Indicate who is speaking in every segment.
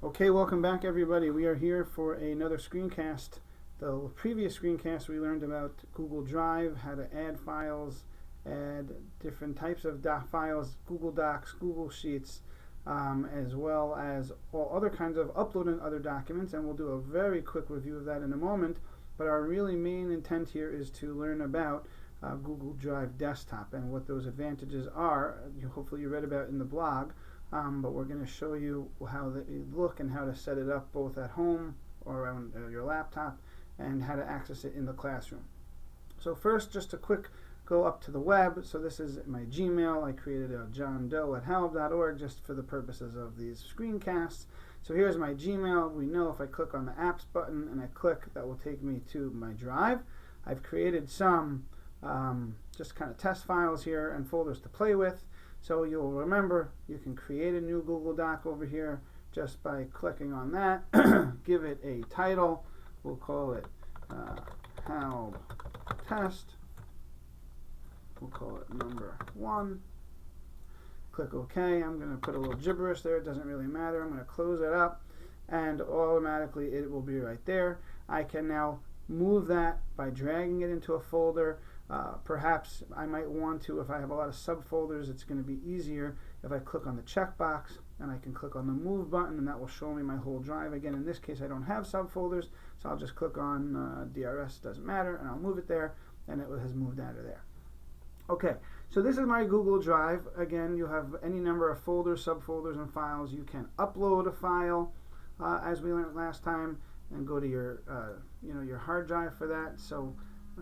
Speaker 1: Okay, welcome back everybody. We are here for another screencast. The previous screencast we learned about Google Drive, how to add files, add different types of files, Google Docs, Google Sheets, as well as all other kinds of uploading other documents, and we'll do a very quick review of that in a moment. But our really main intent here is to learn about Google Drive Desktop and what those advantages are. Hopefully you read about in the blog. But we're going to show you how they look and how to set it up both at home or on your laptop and how to access it in the classroom. So first, just a quick go up to the web. So this is my Gmail. I created a johndoe@help.org just for the purposes of these screencasts. So here's my Gmail. We know if I click on the apps button and I click, that will take me to my drive. I've created some just kind of test files here and folders to play with. So you'll remember you can create a new Google Doc over here just by clicking on that. Give it a title. We'll call it Help Test. We'll call it number 1. Click OK. I'm going to put a little gibberish there. It doesn't really matter. I'm going to close it up and automatically it will be right there. I can now move that by dragging it into a folder. Perhaps I might want to, if I have a lot of subfolders, it's going to be easier if I click on the checkbox and I can click on the move button, and that will show me my whole drive. Again, in this case I don't have subfolders, so I'll just click on DRS, doesn't matter, and I'll move it there, and it has moved out of there. Okay, so this is my Google Drive. Again, you have any number of folders, subfolders, and files. You can upload a file, as we learned last time, and go to your your hard drive for that. So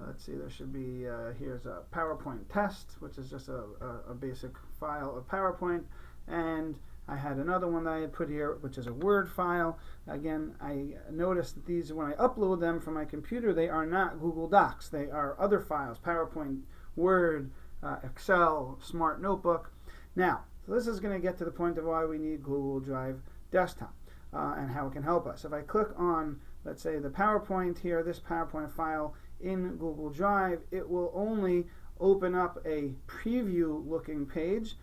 Speaker 1: let's see, there should be, here's a PowerPoint test, which is just a basic file of PowerPoint. And I had another one that I had put here, which is a Word file. Again, I noticed that these, when I upload them from my computer, they are not Google Docs. They are other files, PowerPoint, Word, Excel, Smart Notebook. Now, so this is going to get to the point of why we need Google Drive Desktop and how it can help us. If I click on, let's say, the PowerPoint here, this PowerPoint file, in Google Drive, it will only open up a preview looking page,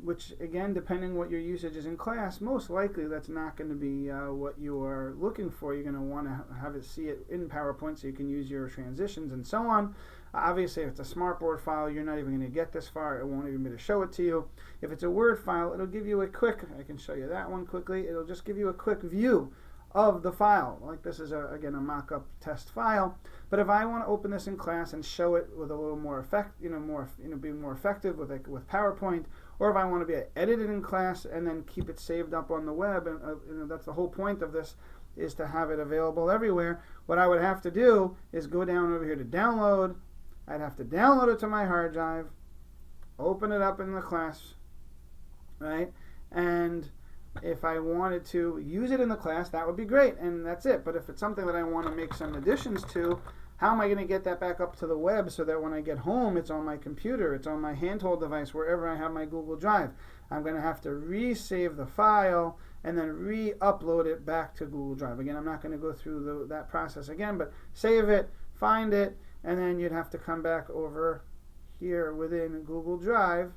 Speaker 1: which again, depending what your usage is in class, most likely that's not going to be what you are looking for. You're going to want to have it see it in PowerPoint so you can use your transitions and so on. Obviously, if it's a smartboard file, you're not even going to get this far. It won't even be to show it to you. If it's a Word file, it'll give you a quick, I can show you that one quickly, it'll just give you a quick view of the file. Like this is again a mock-up test file. But if I want to open this in class and show it with a little more effect, be more effective with PowerPoint, or if I want to be edited in class and then keep it saved up on the web, and that's the whole point of this, is to have it available everywhere. What I would have to do is go down over here to download. I'd have to download it to my hard drive, open it up in the class, right? And if I wanted to use it in the class, that would be great, and that's it. But if it's something that I want to make some additions to, how am I going to get that back up to the web so that when I get home, it's on my computer, it's on my handheld device, wherever I have my Google Drive? I'm going to have to resave the file and then re-upload it back to Google Drive. Again, I'm not going to go through that process again, but save it, find it, and then you'd have to come back over here within Google Drive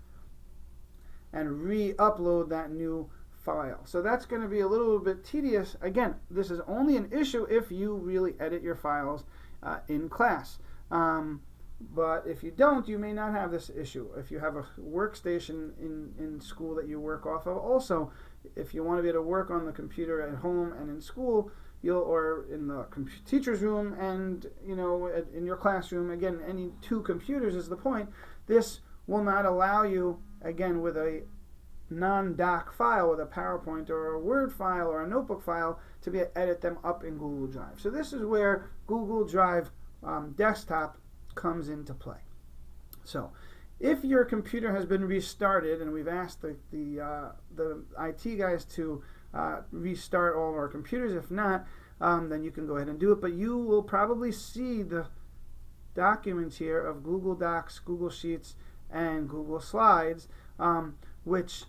Speaker 1: and re-upload that new file. So that's going to be a little bit tedious. Again, this is only an issue if you really edit your files in class. But if you don't, you may not have this issue. If you have a workstation in school that you work off of, also, if you want to be able to work on the computer at home and in school, or in the teacher's room and in your classroom, again, any two computers is the point. This will not allow you, again, with a non-doc file, with a PowerPoint or a Word file or a notebook file, to be able to edit them up in Google Drive. So this is where Google Drive Desktop comes into play. So if your computer has been restarted, and we've asked the IT guys to restart all of our computers, if not, then you can go ahead and do it. But you will probably see the documents here of Google Docs, Google Sheets, and Google Slides, which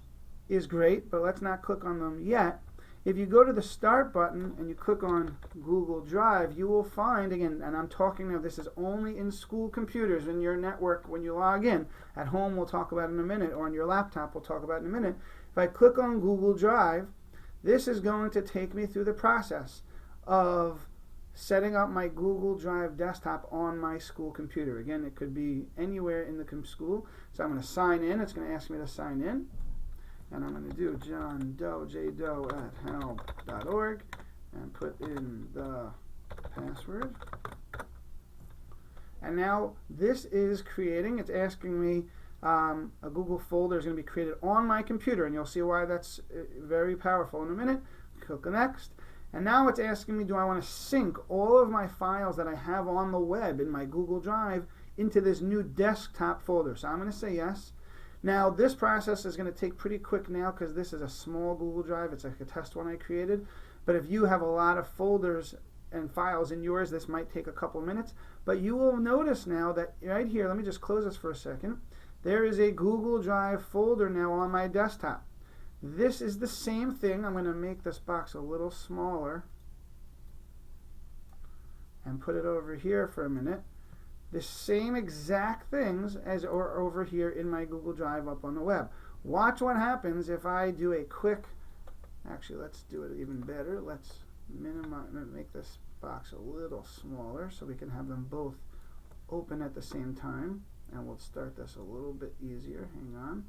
Speaker 1: is great, but let's not click on them yet. If you go to the Start button and you click on Google Drive, you will find, again, and I'm talking now, this is only in school computers, in your network when you log in. At home, we'll talk about in a minute, or on your laptop, we'll talk about in a minute. If I click on Google Drive, This is going to take me through the process of setting up my Google Drive desktop on my school computer. Again, it could be anywhere in the school. So I'm going to sign in. It's going to ask me to sign in. And I'm going to do johndoe@help.org and put in the password. And now this is creating, it's asking me, a Google folder is going to be created on my computer, and you'll see why that's very powerful in a minute. Click next. And now it's asking me, do I want to sync all of my files that I have on the web in my Google Drive into this new desktop folder? So I'm going to say yes. Now this process is going to take pretty quick now because this is a small Google Drive. It's like a test one I created. But if you have a lot of folders and files in yours, this might take a couple minutes. But you will notice now that right here, let me just close this for a second. There is a Google Drive folder now on my desktop. This is the same thing. I'm going to make this box a little smaller and put it over here for a minute. The same exact things as are over here in my Google Drive up on the web. Watch what happens if I do a quick, actually let's do it even better. Let's make this box a little smaller so we can have them both open at the same time. And we'll start this a little bit easier. Hang on.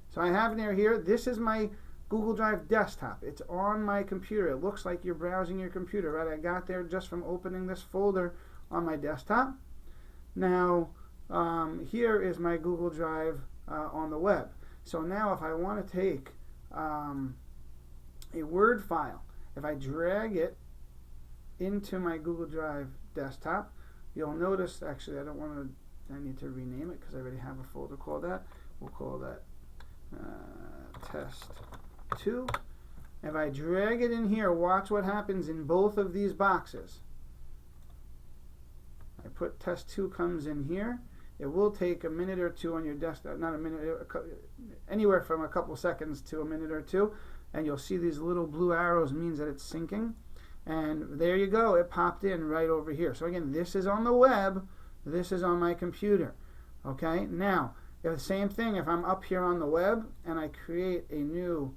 Speaker 1: So I have near here, this is my Google Drive desktop. It's on my computer. It looks like you're browsing your computer, right? I got there just from opening this folder on my desktop. Now, here is my Google Drive on the web. So now if I want to take a Word file, if I drag it into my Google Drive desktop, you'll notice, actually I need to rename it because I already have a folder called that. We'll call that test 2. If I drag it in here, watch what happens in both of these boxes. I put test 2 comes in here. It will take a minute or two on your desktop, not a minute, anywhere from a couple seconds to a minute or two, and you'll see these little blue arrows means that it's syncing. And there you go, it popped in right over here. So again, this is on the web, this is on my computer. Okay, now the same thing, if I'm up here on the web and I create a new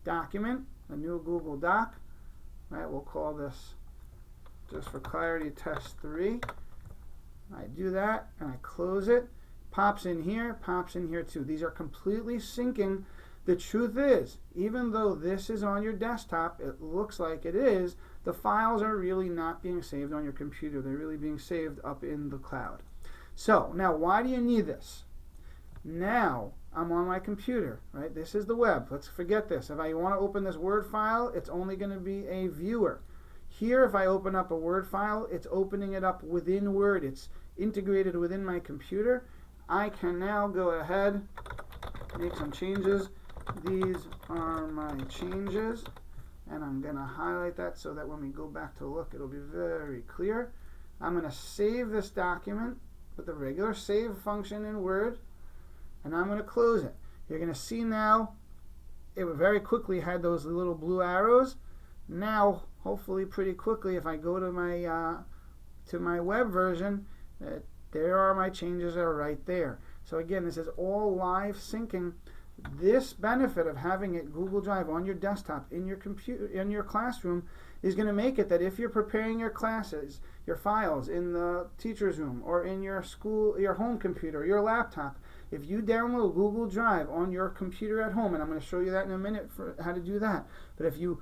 Speaker 1: document, a new Google Doc, right, we'll call this, just for clarity, test 3. I do that and I close it, pops in here too. These are completely syncing. The truth is, even though this is on your desktop, it looks like it is, the files are really not being saved on your computer. They're really being saved up in the cloud. So now why do you need this? Now I'm on my computer, right? This is the web. Let's forget this. If I want to open this Word file, it's only going to be a viewer. Here, if I open up a Word file, it's opening it up within Word. It's integrated within my computer. I can now go ahead, make some changes. These are my changes, and I'm going to highlight that so that when we go back to look, it'll be very clear. I'm going to save this document with the regular save function in Word, and I'm going to close it. You're going to see now it very quickly had those little blue arrows. Now, hopefully pretty quickly, if I go to my web version, there are my changes are right there. So again, this is all live syncing. This benefit of having it Google Drive on your desktop in your computer in your classroom is going to make it that if you're preparing your classes, your files in the teacher's room or in your school, your home computer, your laptop, if you download Google Drive on your computer at home, and I'm going to show you that in a minute for how to do that, but if you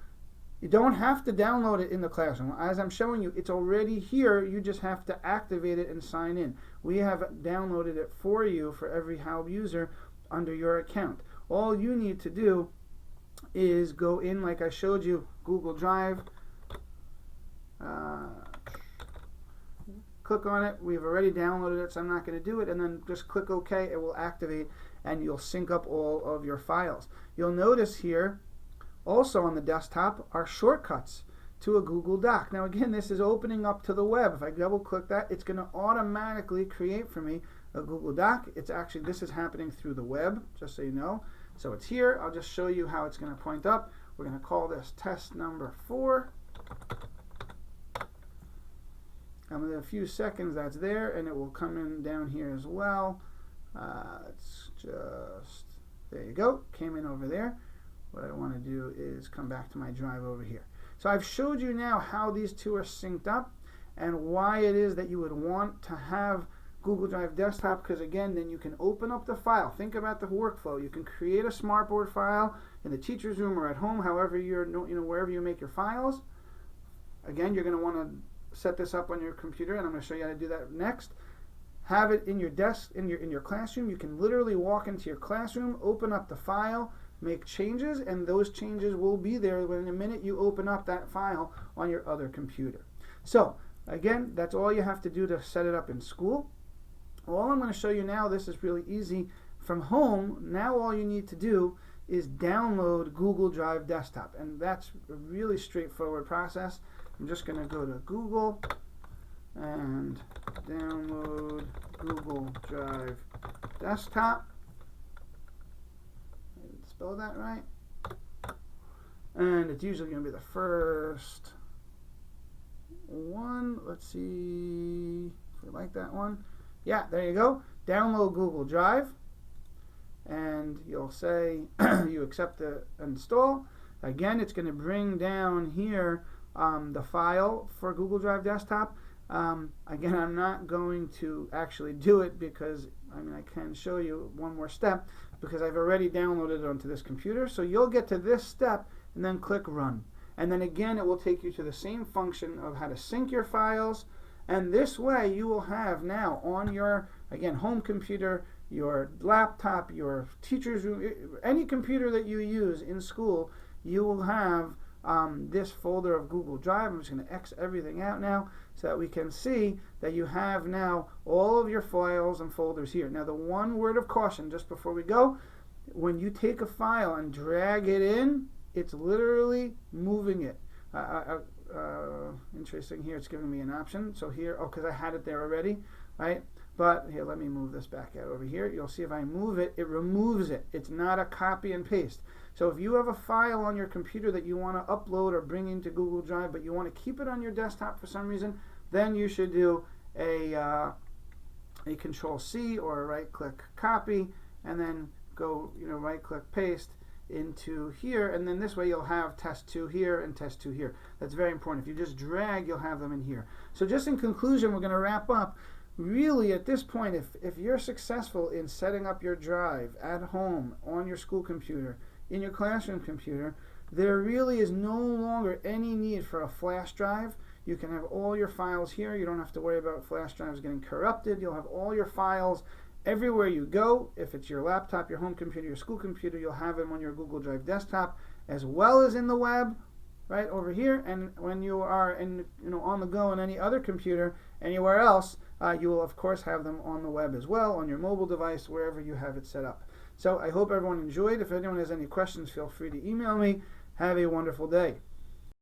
Speaker 1: don't have to download it in the classroom. As I'm showing you, it's already here. You just have to activate it and sign in. We have downloaded it for you for every Help user under your account. All you need to do is go in, like I showed you, Google Drive, click on it. We've already downloaded it, so I'm not going to do it, and then just click OK. It will activate and you'll sync up all of your files. You'll notice here also on the desktop are shortcuts to a Google Doc. Now again, this is opening up to the web. If I double click that, it's going to automatically create for me a Google Doc. It's actually, this is happening through the web, just so you know. So it's here. I'll just show you how it's going to point up. We're going to call this test number 4. And within a few seconds, that's there, and it will come in down here as well. It's just, there you go, came in over there. what I want to do is come back to my drive over here. So I've showed you now how these two are synced up and why it is that you would want to have Google Drive Desktop, because again, then you can open up the file. Think about the workflow. You can create a smartboard file in the teacher's room or at home, however wherever you make your files. Again, you're going to want to set this up on your computer, and I'm going to show you how to do that next. Have it in your desk, in your classroom. You can literally walk into your classroom, open up the file, make changes, and those changes will be there within a minute you open up that file on your other computer. So again, that's all you have to do to set it up in school. All I'm going to show you now, this is really easy from home. Now all you need to do is download Google Drive Desktop, and that's a really straightforward process. I'm just going to go to Google and download Google Drive Desktop. Spell that right. And it's usually going to be the first one. Let's see if we like that one. Yeah, there you go. Download Google Drive, and you'll say you accept the install. Again, it's going to bring down here the file for Google Drive Desktop. Again, I'm not going to actually do it because I can show you one more step because I've already downloaded it onto this computer. So you'll get to this step and then click Run. And then again, it will take you to the same function of how to sync your files. And this way you will have now on your, again, home computer, your laptop, your teacher's room, any computer that you use in school, you will have this folder of Google Drive. I'm just going to X everything out now so that we can see that you have now all of your files and folders here. Now the one word of caution just before we go, when you take a file and drag it in, it's literally moving it. Interesting, here it's giving me an option. So here, because I had it there already, right? But here, let me move this back out over here. You'll see if I move it, it removes it. It's not a copy and paste. So if you have a file on your computer that you want to upload or bring into Google Drive, but you want to keep it on your desktop for some reason, then you should do a Control-C or a right-click copy, and then go, right-click paste into here, and then this way you'll have test 2 here and test 2 here. That's very important. If you just drag, you'll have them in here. So just in conclusion, we're going to wrap up. Really, at this point, if you're successful in setting up your drive at home, on your school computer, in your classroom computer, there really is no longer any need for a flash drive. You can have all your files here. You don't have to worry about flash drives getting corrupted. You'll have all your files everywhere you go. If it's your laptop, your home computer, your school computer, you'll have them on your Google Drive Desktop as well as in the web, right over here. And when you are on the go on any other computer anywhere else, you will of course have them on the web as well, on your mobile device, wherever you have it set up. So I hope everyone enjoyed. If anyone has any questions, feel free to email me. Have a wonderful day.